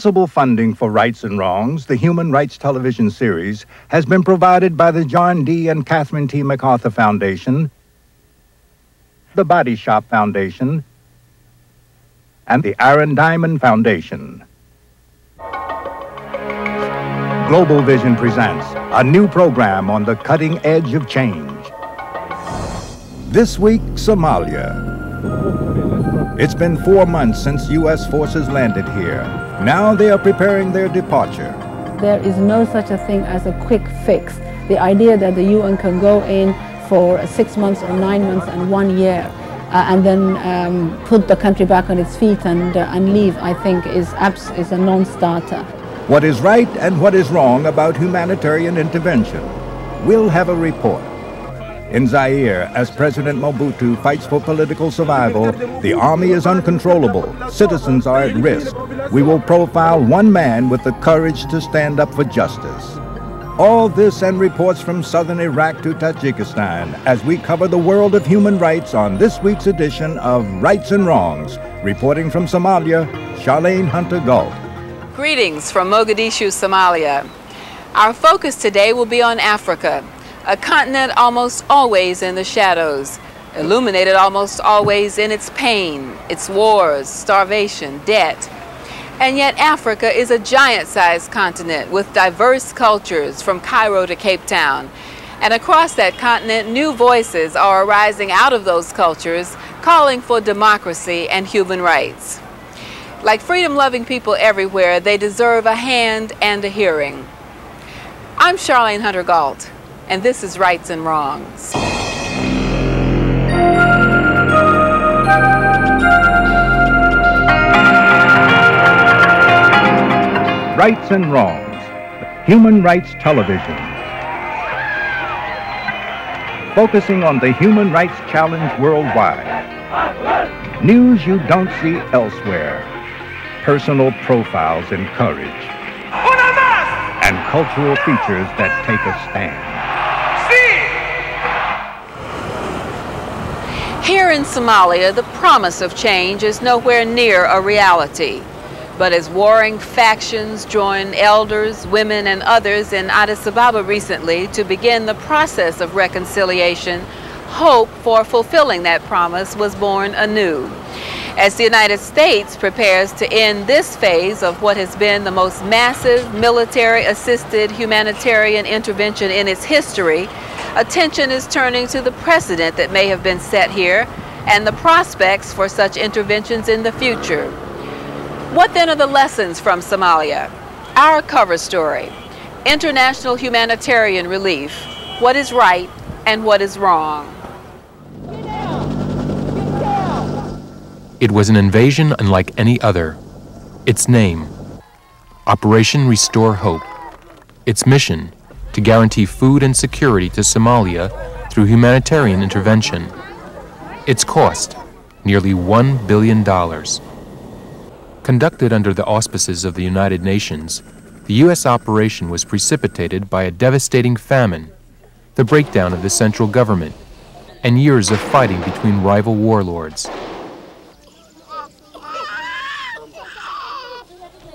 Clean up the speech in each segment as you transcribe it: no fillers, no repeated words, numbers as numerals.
Principal funding for Rights and Wrongs, the Human Rights television series, has been provided by the John D. and Catherine T. MacArthur Foundation, the Body Shop Foundation, and the Aaron Diamond Foundation. Globalvision presents a new program on the cutting edge of change. This week, Somalia. It's been 4 months since U.S. forces landed here. Now they are preparing their departure. There is no such a thing as a quick fix. The idea that the UN can go in for 6 months or 9 months and 1 year and then put the country back on its feet and leave, I think, is a non-starter. What is right and what is wrong about humanitarian intervention? We'll have a report. In Zaire, as President Mobutu fights for political survival, the army is uncontrollable. Citizens are at risk. We will profile one man with the courage to stand up for justice. All this and reports from southern Iraq to Tajikistan as we cover the world of human rights on this week's edition of Rights and Wrongs. Reporting from Somalia, Charlene Hunter-Gault. Greetings from Mogadishu, Somalia. Our focus today will be on Africa, a continent almost always in the shadows, illuminated almost always in its pain, its wars, starvation, debt. And yet Africa is a giant-sized continent with diverse cultures from Cairo to Cape Town. And across that continent, new voices are arising out of those cultures, calling for democracy and human rights. Like freedom-loving people everywhere, they deserve a hand and a hearing. I'm Charlene Hunter-Gault, and this is Rights and Wrongs. Rights and Wrongs, Human Rights Television. Focusing on the human rights challenge worldwide. News you don't see elsewhere. Personal profiles in courage. And cultural features that take a stand. Here in Somalia, the promise of change is nowhere near a reality. But as warring factions joined elders, women, and others in Addis Ababa recently to begin the process of reconciliation, hope for fulfilling that promise was born anew. As the United States prepares to end this phase of what has been the most massive military-assisted humanitarian intervention in its history, attention is turning to the precedent that may have been set here and the prospects for such interventions in the future. What then are the lessons from Somalia? Our cover story, International Humanitarian Relief, what is right and what is wrong. It was an invasion unlike any other. Its name, Operation Restore Hope. Its mission, to guarantee food and security to Somalia through humanitarian intervention. Its cost, nearly $1 billion. Conducted under the auspices of the United Nations, the U.S. operation was precipitated by a devastating famine, the breakdown of the central government, and years of fighting between rival warlords.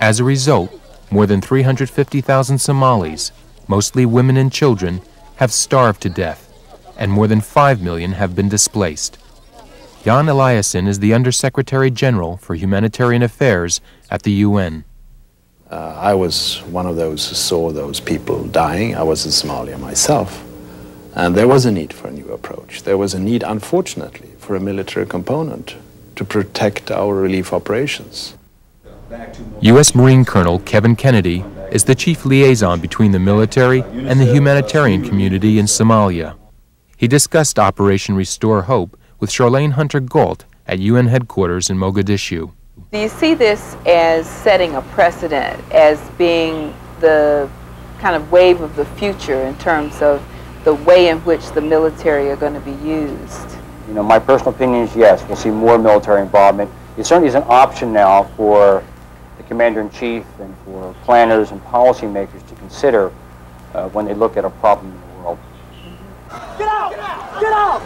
As a result, more than 350,000 Somalis, mostly women and children, have starved to death, and more than 5 million have been displaced. Jan Eliasson is the Undersecretary General for Humanitarian Affairs at the UN. I was one of those who saw those people dying. I was in Somalia myself. And there was a need for a new approach. There was a need, unfortunately, for a military component to protect our relief operations. U.S. Marine Colonel Kevin Kennedy is the chief liaison between the military and the humanitarian community in Somalia. He discussed Operation Restore Hope with Charlene Hunter-Gault at UN headquarters in Mogadishu. Do you see this as setting a precedent, as being the kind of wave of the future in terms of the way in which the military are going to be used? You know, my personal opinion is yes, we'll see more military involvement. It certainly is an option now for the Commander-in-Chief and for planners and policymakers to consider when they look at a problem in the world. Get out! Get out!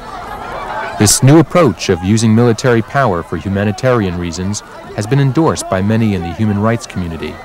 This new approach of using military power for humanitarian reasons has been endorsed by many in the human rights community.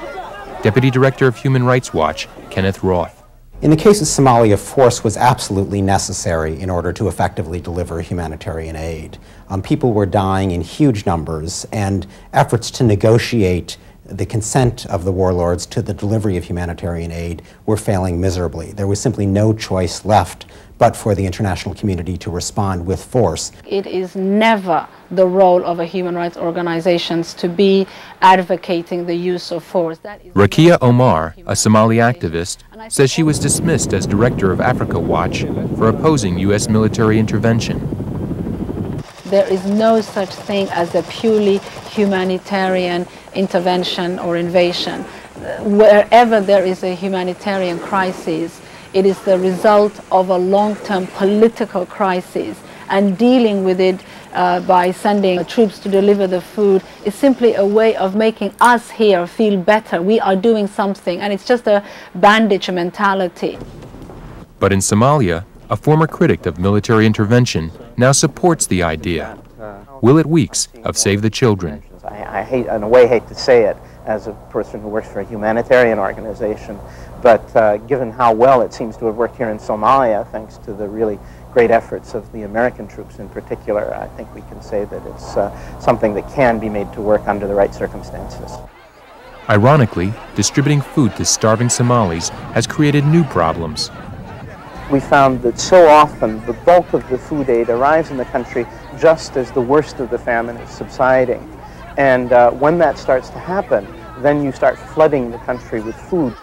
Deputy Director of Human Rights Watch, Kenneth Roth. In the case of Somalia, force was absolutely necessary in order to effectively deliver humanitarian aid. People were dying in huge numbers, and efforts to negotiate the consent of the warlords to the delivery of humanitarian aid were failing miserably. There was simply no choice left but for the international community to respond with force. It is never the role of a human rights organizations to be advocating the use of force. Rakia Omar, a Somali activist, says she was dismissed as director of Africa Watch for opposing U.S. military intervention. There is no such thing as a purely humanitarian intervention or invasion. Wherever there is a humanitarian crisis, it is the result of a long-term political crisis, and dealing with it by sending troops to deliver the food is simply a way of making us here feel better. We are doing something, and it's just a bandage mentality. But in Somalia, a former critic of military intervention now supports the idea. Willett Weeks of Save the Children. I hate, in a way, hate to say it as a person who works for a humanitarian organization, but given how well it seems to have worked here in Somalia, thanks to the really great efforts of the American troops in particular, I think we can say that it's something that can be made to work under the right circumstances. Ironically, distributing food to starving Somalis has created new problems. We found that so often the bulk of the food aid arrives in the country just as the worst of the famine is subsiding. And when that starts to happen, then you start flooding the country with food.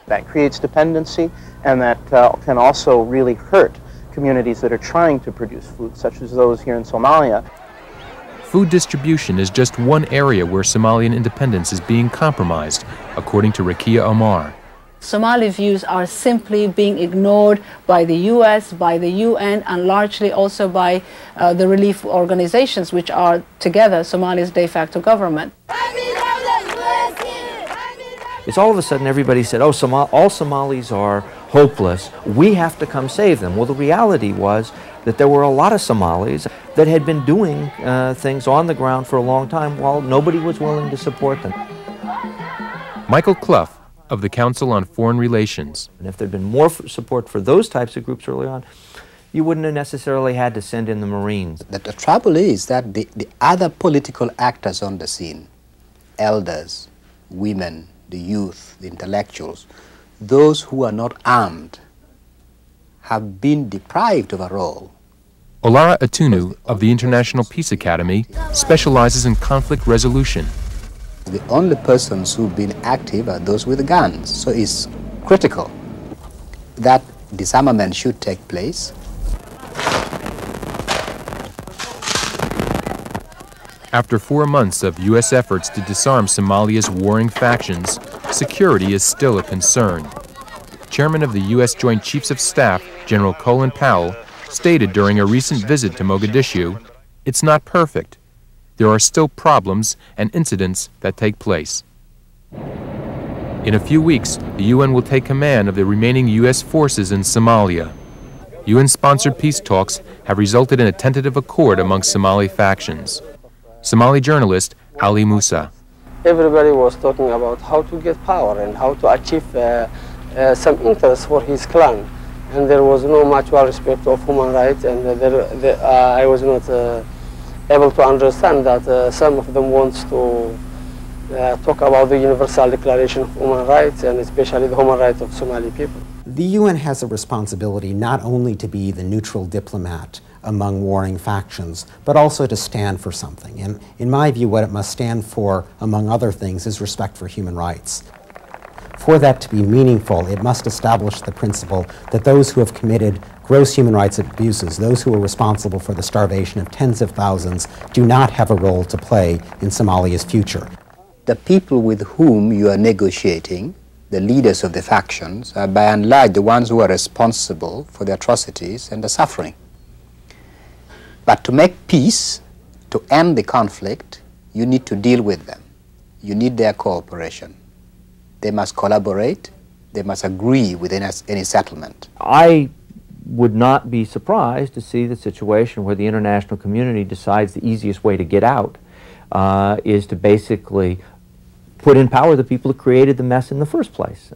That creates dependency, and that can also really hurt communities that are trying to produce food, such as those here in Somalia. Food distribution is just one area where Somalian independence is being compromised, according to Rakia Omar. Somali views are simply being ignored by the US, by the UN, and largely also by the relief organizations, which are together Somalia's de facto government. It's all of a sudden everybody said, oh, all Somalis are hopeless. We have to come save them. Well, the reality was that there were a lot of Somalis that had been doing things on the ground for a long time while nobody was willing to support them. Michael Clough of the Council on Foreign Relations. And if there had been more support for those types of groups early on, you wouldn't have necessarily had to send in the Marines. The trouble is that the other political actors on the scene, elders, women, the youth, the intellectuals, those who are not armed, have been deprived of a role. Olara Atunu of the International Peace Academy specializes in conflict resolution. The only persons who've been active are those with guns, so it's critical that disarmament should take place. After 4 months of U.S. efforts to disarm Somalia's warring factions, security is still a concern. Chairman of the U.S. Joint Chiefs of Staff, General Colin Powell, stated during a recent visit to Mogadishu, "It's not perfect. There are still problems and incidents that take place." In a few weeks, the UN will take command of the remaining U.S. forces in Somalia. UN-sponsored peace talks have resulted in a tentative accord among Somali factions. Somali journalist Ali Musa. Everybody was talking about how to get power and how to achieve some interest for his clan. And there was no mutual respect of human rights, and I was not able to understand that some of them wants to talk about the Universal Declaration of Human Rights, and especially the human rights of Somali people. The UN has a responsibility not only to be the neutral diplomat among warring factions, but also to stand for something. And in my view, what it must stand for, among other things, is respect for human rights. For that to be meaningful, it must establish the principle that those who have committed gross human rights abuses, those who are responsible for the starvation of tens of thousands, do not have a role to play in Somalia's future. The people with whom you are negotiating, the leaders of the factions, are by and large the ones who are responsible for the atrocities and the suffering. But to make peace, to end the conflict, you need to deal with them. You need their cooperation. They must collaborate. They must agree with any settlement. I would not be surprised to see the situation where the international community decides the easiest way to get out is to basically put in power the people who created the mess in the first place.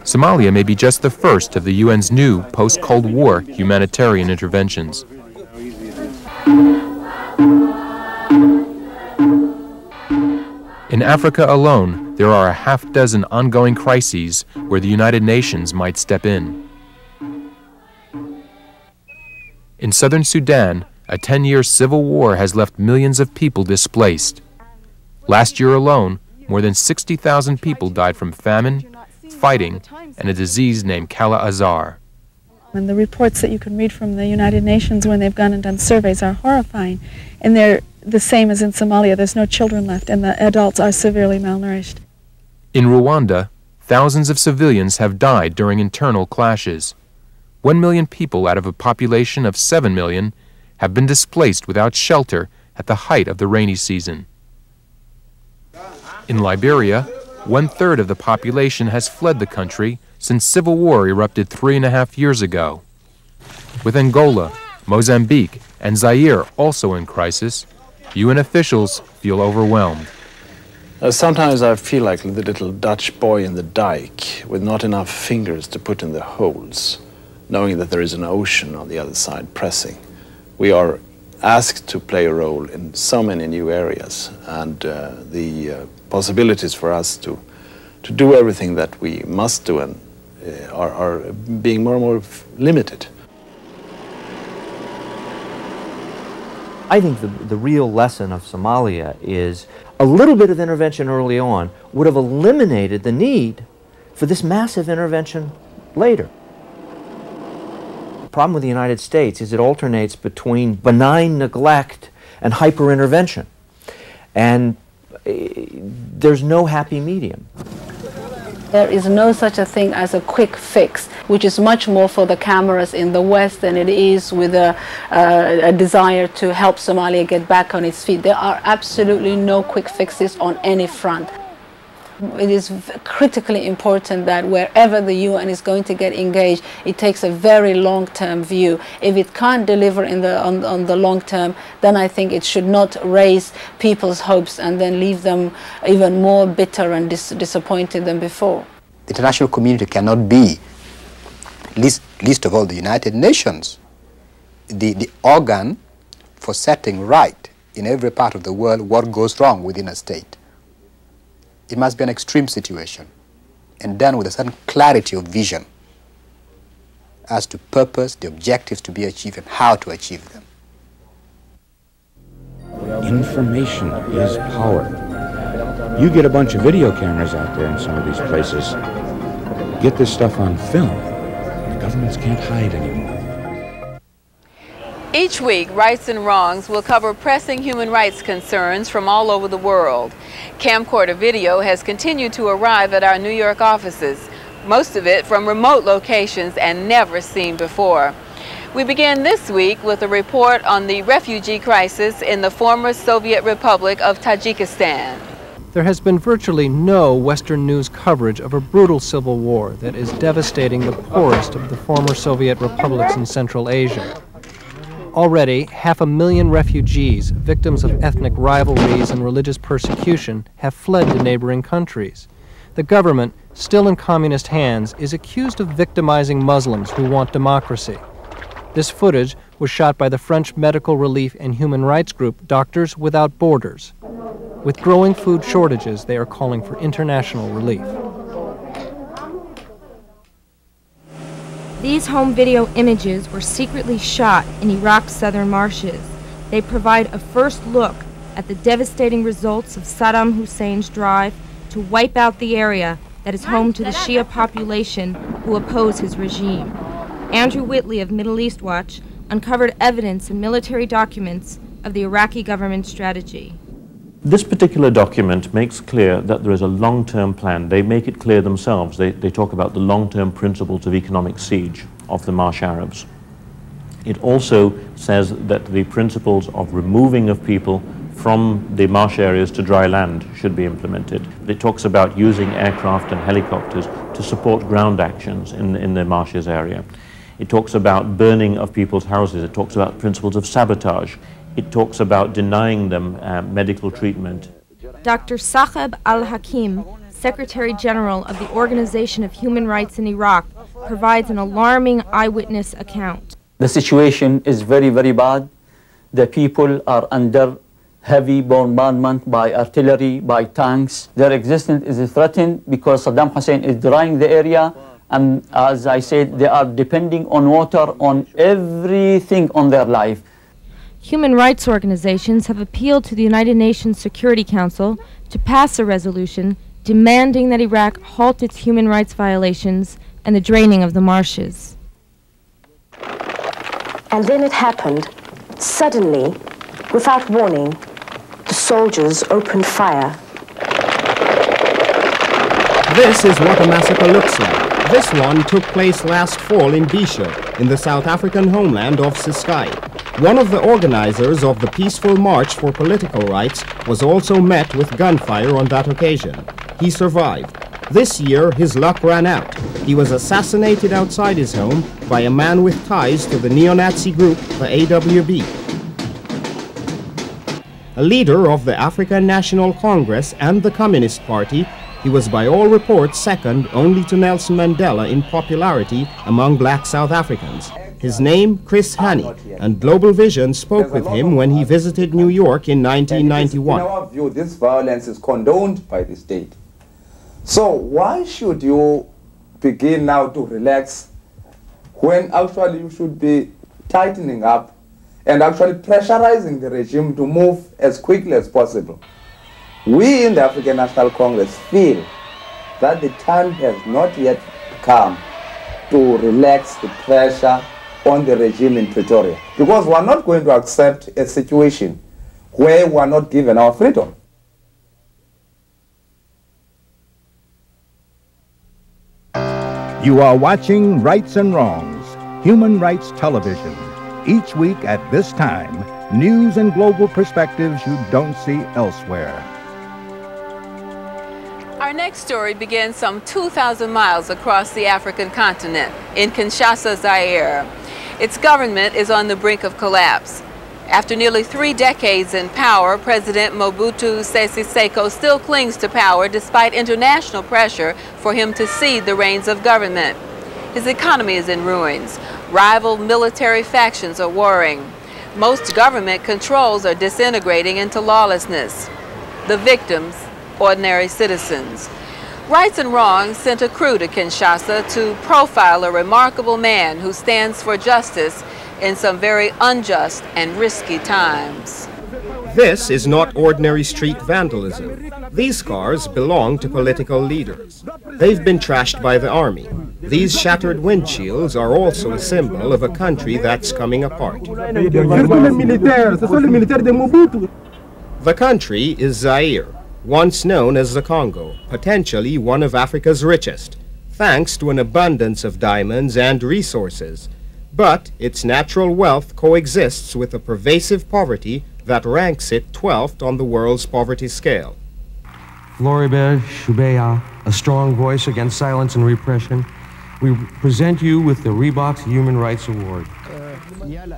Somalia may be just the first of the UN's new post-Cold War humanitarian interventions. In Africa alone, there are a half-dozen ongoing crises where the United Nations might step in. In southern Sudan, a 10-year civil war has left millions of people displaced. Last year alone, more than 60,000 people died from famine, fighting, and a disease named Kala-Azar. And the reports that you can read from the United Nations when they've gone and done surveys are horrifying. And they're the same as in Somalia. There's no children left, and the adults are severely malnourished. In Rwanda, thousands of civilians have died during internal clashes. 1 million people out of a population of 7 million have been displaced without shelter at the height of the rainy season. In Liberia, 1/3 of the population has fled the country since civil war erupted 3.5 years ago. With Angola, Mozambique, and Zaire also in crisis, UN officials feel overwhelmed. Sometimes I feel like the little Dutch boy in the dike with not enough fingers to put in the holes, knowing that there is an ocean on the other side pressing. We are asked to play a role in so many new areas, and the possibilities for us to do everything that we must do and are being more and more limited. I think the real lesson of Somalia is a little bit of intervention early on would have eliminated the need for this massive intervention later. The problem with the United States is it alternates between benign neglect and hyper-intervention. And there's no happy medium. There is no such a thing as a quick fix, which is much more for the cameras in the West than it is with a desire to help Somalia get back on its feet. There are absolutely no quick fixes on any front. It is critically important that wherever the UN is going to get engaged, it takes a very long-term view. If it can't deliver on the long term, then I think it should not raise people's hopes and then leave them even more bitter and disappointed than before. The international community cannot be, least of all the United Nations, the organ for setting right in every part of the world what goes wrong within a state. It must be an extreme situation and done with a certain clarity of vision as to purpose, the objectives to be achieved, and how to achieve them. Information is power. You get a bunch of video cameras out there in some of these places, get this stuff on film, and the governments can't hide anymore. Each week, Rights and Wrongs will cover pressing human rights concerns from all over the world. Camcorder video has continued to arrive at our New York offices, most of it from remote locations and never seen before. We begin this week with a report on the refugee crisis in the former Soviet Republic of Tajikistan. There has been virtually no Western news coverage of a brutal civil war that is devastating the poorest of the former Soviet republics in Central Asia. Already, 500,000 refugees, victims of ethnic rivalries and religious persecution, have fled to neighboring countries. The government, still in communist hands, is accused of victimizing Muslims who want democracy. This footage was shot by the French medical relief and human rights group Doctors Without Borders. With growing food shortages, they are calling for international relief. These home video images were secretly shot in Iraq's southern marshes. They provide a first look at the devastating results of Saddam Hussein's drive to wipe out the area that is home to the Shia population who oppose his regime. Andrew Whitley of Middle East Watch uncovered evidence in military documents of the Iraqi government strategy. This particular document makes clear that there is a long-term plan. They make it clear themselves. They talk about the long-term principles of economic siege of the Marsh Arabs. It also says that the principles of removing of people from the marsh areas to dry land should be implemented. It talks about using aircraft and helicopters to support ground actions in the marshes area. It talks about burning of people's houses. It talks about principles of sabotage. It talks about denying them medical treatment. Dr. Saheb al-Hakim, Secretary General of the Organization of Human Rights in Iraq, provides an alarming eyewitness account. The situation is very, very bad. The people are under heavy bombardment by artillery, by tanks. Their existence is threatened because Saddam Hussein is drying the area, and as I said, they are depending on water, on everything on their life. Human rights organizations have appealed to the United Nations Security Council to pass a resolution demanding that Iraq halt its human rights violations and the draining of the marshes. And then it happened. Suddenly, without warning, the soldiers opened fire. This is what a massacre looks like. This one took place last fall in Bisho, in the South African homeland of Ciskei. One of the organizers of the peaceful march for political rights was also met with gunfire on that occasion. He survived. This year, his luck ran out. He was assassinated outside his home by a man with ties to the neo-Nazi group, the AWB. A leader of the African National Congress and the Communist Party, he was by all reports second only to Nelson Mandela in popularity among black South Africans. His name, Chris Hani, and Globalvision spoke with him when he visited New York in 1991. In our view, this violence is condoned by the state. So why should you begin now to relax when actually you should be tightening up and actually pressurizing the regime to move as quickly as possible? We in the African National Congress feel that the time has not yet come to relax the pressure on the regime in Pretoria, because we are not going to accept a situation where we are not given our freedom. You are watching Rights and Wrongs, Human Rights Television. Each week at this time, news and global perspectives you don't see elsewhere. Our next story begins some 2,000 miles across the African continent, in Kinshasa, Zaire. Its government is on the brink of collapse. After nearly 3 decades in power, President Mobutu Sese Seko still clings to power despite international pressure for him to cede the reins of government. His economy is in ruins. Rival military factions are warring. Most government controls are disintegrating into lawlessness. The victims, ordinary citizens. Rights and Wrongs sent a crew to Kinshasa to profile a remarkable man who stands for justice in some very unjust and risky times. This is not ordinary street vandalism. These cars belong to political leaders. They've been trashed by the army. These shattered windshields are also a symbol of a country that's coming apart. The country is Zaire, once known as the Congo, potentially one of Africa's richest, thanks to an abundance of diamonds and resources. But its natural wealth coexists with a pervasive poverty that ranks it 12th on the world's poverty scale. Floribert Chebeya, a strong voice against silence and repression, we present you with the Reebok Human Rights Award.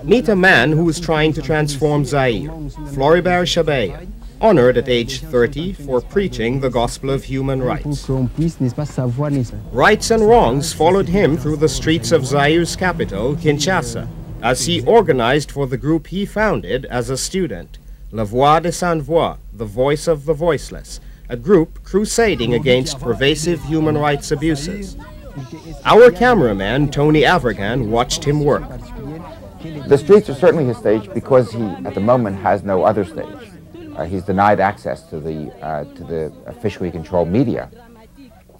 Meet a man who is trying to transform Zaire, Floribert Chebeya, honored at age 30 for preaching the gospel of human rights. Rights and Wrongs followed him through the streets of Zaire's capital, Kinshasa, as he organized for the group he founded as a student, La Voix des Sans Voix, the voice of the voiceless, a group crusading against pervasive human rights abuses. Our cameraman, Tony Avergan, watched him work. The streets are certainly his stage because he, at the moment, has no other stage. He's denied access to the officially controlled media.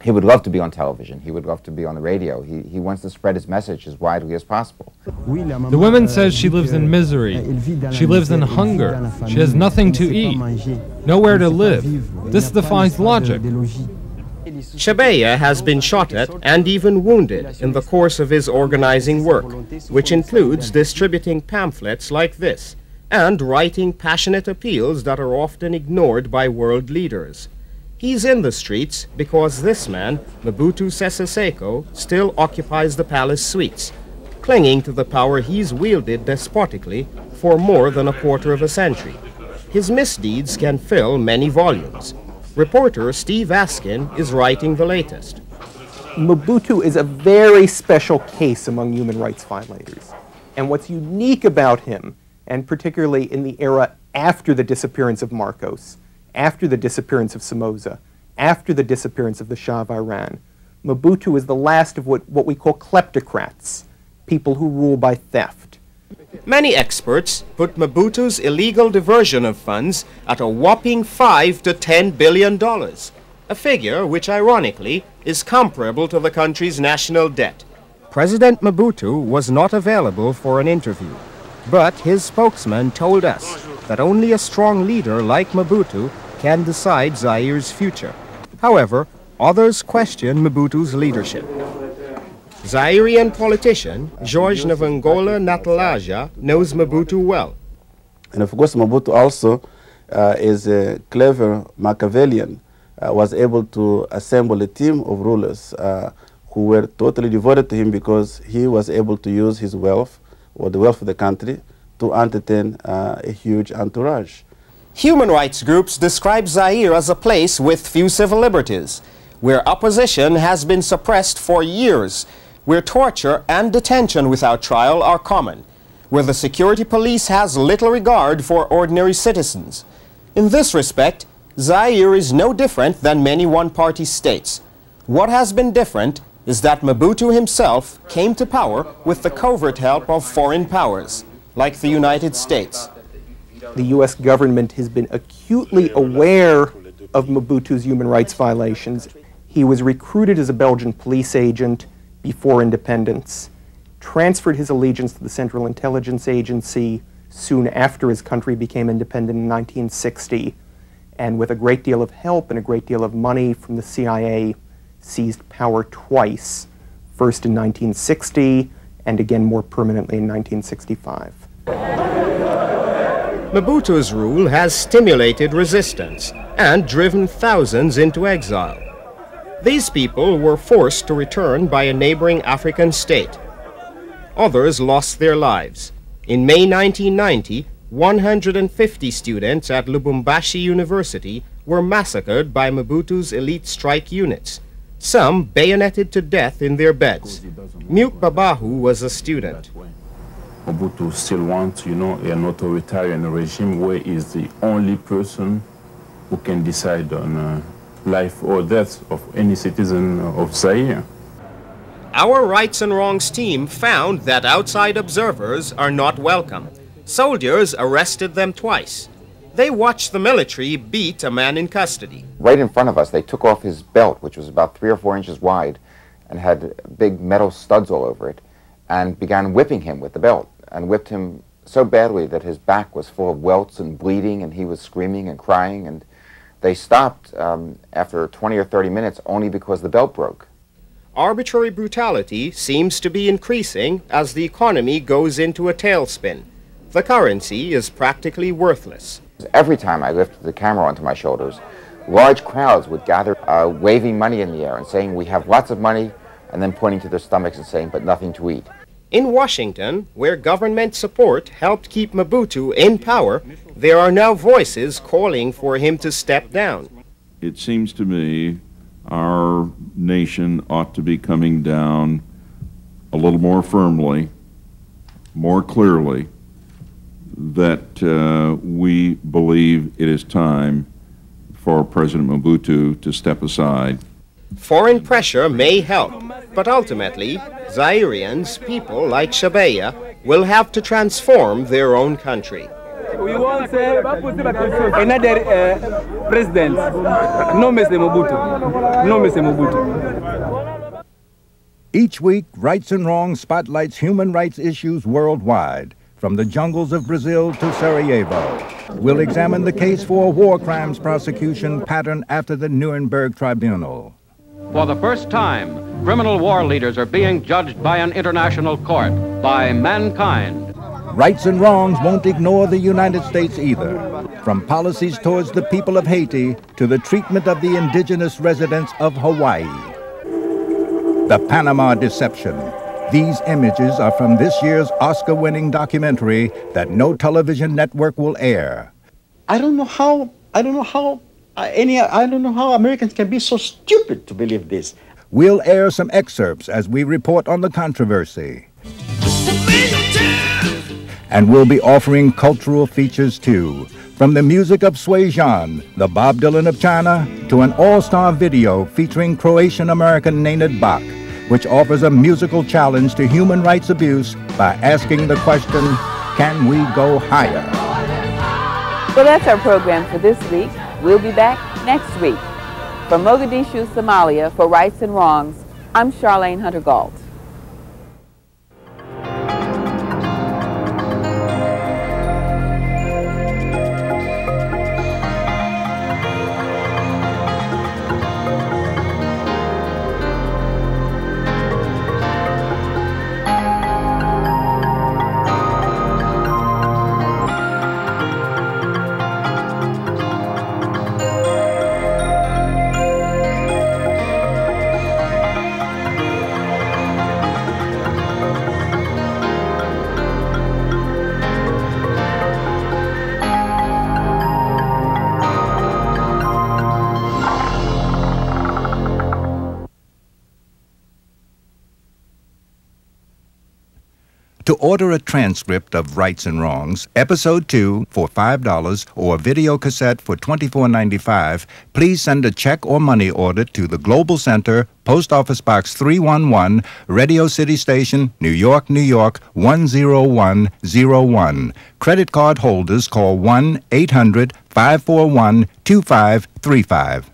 He would love to be on television. He would love to be on the radio. He wants to spread his message as widely as possible. The woman says she lives in misery. She lives in hunger. She has nothing to eat, nowhere to live. This defies logic. Chebeya has been shot at and even wounded in the course of his organizing work, which includes distributing pamphlets like this and writing passionate appeals that are often ignored by world leaders. He's in the streets because this man, Mobutu Sese Seko, still occupies the palace suites, clinging to the power he's wielded despotically for more than a quarter of a century. His misdeeds can fill many volumes, Reporter Steve Askin is writing the latest. Mobutu is a very special case among human rights violators. And what's unique about him, and particularly in the era after the disappearance of Marcos, after the disappearance of Somoza, after the disappearance of the Shah of Iran, Mobutu is the last of what we call kleptocrats, people who rule by theft. Many experts put Mobutu's illegal diversion of funds at a whopping $5 to $10 billion, a figure which ironically is comparable to the country's national debt. President Mobutu was not available for an interview, but his spokesman told us that only a strong leader like Mobutu can decide Zaire's future. However, others question Mobutu's leadership. Zairean politician George Nvangola Natalaja knows Mobutu well. And of course, Mobutu also is a clever Machiavellian, was able to assemble a team of rulers who were totally devoted to him because he was able to use his wealth, or the wealth of the country, to entertain a huge entourage. Human rights groups describe Zaire as a place with few civil liberties, where opposition has been suppressed for years, where torture and detention without trial are common, where the security police has little regard for ordinary citizens. In this respect, Zaire is no different than many one-party states. What has been different is that Mobutu himself came to power with the covert help of foreign powers, like the United States. The U.S. government has been acutely aware of Mobutu's human rights violations. He was recruited as a Belgian police agent before independence, transferred his allegiance to the Central Intelligence Agency soon after his country became independent in 1960, and with a great deal of help and a great deal of money from the CIA, seized power twice, first in 1960 and again more permanently in 1965. Mobutu's rule has stimulated resistance and driven thousands into exile. These people were forced to return by a neighboring African state. Others lost their lives. In May 1990, 150 students at Lubumbashi University were massacred by Mobutu's elite strike units, some bayoneted to death in their beds. Muk Babahu was a student. Mobutu still wants, an authoritarian regime where he is the only person who can decide on life or death of any citizen of Zaire. Our Rights and Wrongs team found that outside observers are not welcome. Soldiers arrested them twice. They watched the military beat a man in custody. Right in front of us, they took off his belt, which was about 3 or 4 inches wide, and had big metal studs all over it, and began whipping him with the belt, and whipped him so badly that his back was full of welts and bleeding, and he was screaming and crying, and they stopped after 20 or 30 minutes only because the belt broke. Arbitrary brutality seems to be increasing as the economy goes into a tailspin. The currency is practically worthless. Every time I lifted the camera onto my shoulders, large crowds would gather, waving money in the air and saying, "We have lots of money," and then pointing to their stomachs and saying, "But nothing to eat." In Washington, where government support helped keep Mobutu in power, there are now voices calling for him to step down. It seems to me our nation ought to be coming down a little more firmly, more clearly, that we believe it is time for President Mobutu to step aside. Foreign pressure may help, but ultimately, Zaireans, people like Shabeya, will have to transform their own country. We want another president. No, Mr. Mobutu. No, Mr. Mobutu. Each week, Rights and Wrongs spotlights human rights issues worldwide, from the jungles of Brazil to Sarajevo. We'll examine the case for a war crimes prosecution patterned after the Nuremberg Tribunal. For the first time, criminal war leaders are being judged by an international court, by mankind. Rights and Wrongs won't ignore the United States either, from policies towards the people of Haiti to the treatment of the indigenous residents of Hawaii. The Panama Deception. These images are from this year's Oscar-winning documentary that no television network will air. I don't know how I don't know how Americans can be so stupid to believe this. We'll air some excerpts as we report on the controversy. And we'll be offering cultural features too. From the music of Sui Zhan, the Bob Dylan of China, to an all-star video featuring Croatian-American Nenad Bach, which offers a musical challenge to human rights abuse by asking the question, can we go higher? Well, that's our program for this week. We'll be back next week. From Mogadishu, Somalia, for Rights and Wrongs, I'm Charlene Hunter-Gault. To order a transcript of Rights and Wrongs, Episode 2 for $5 or a video cassette for $24.95, please send a check or money order to the Global Center, Post Office Box 311, Radio City Station, New York, New York 10101. Credit card holders call 1-800-541-2535.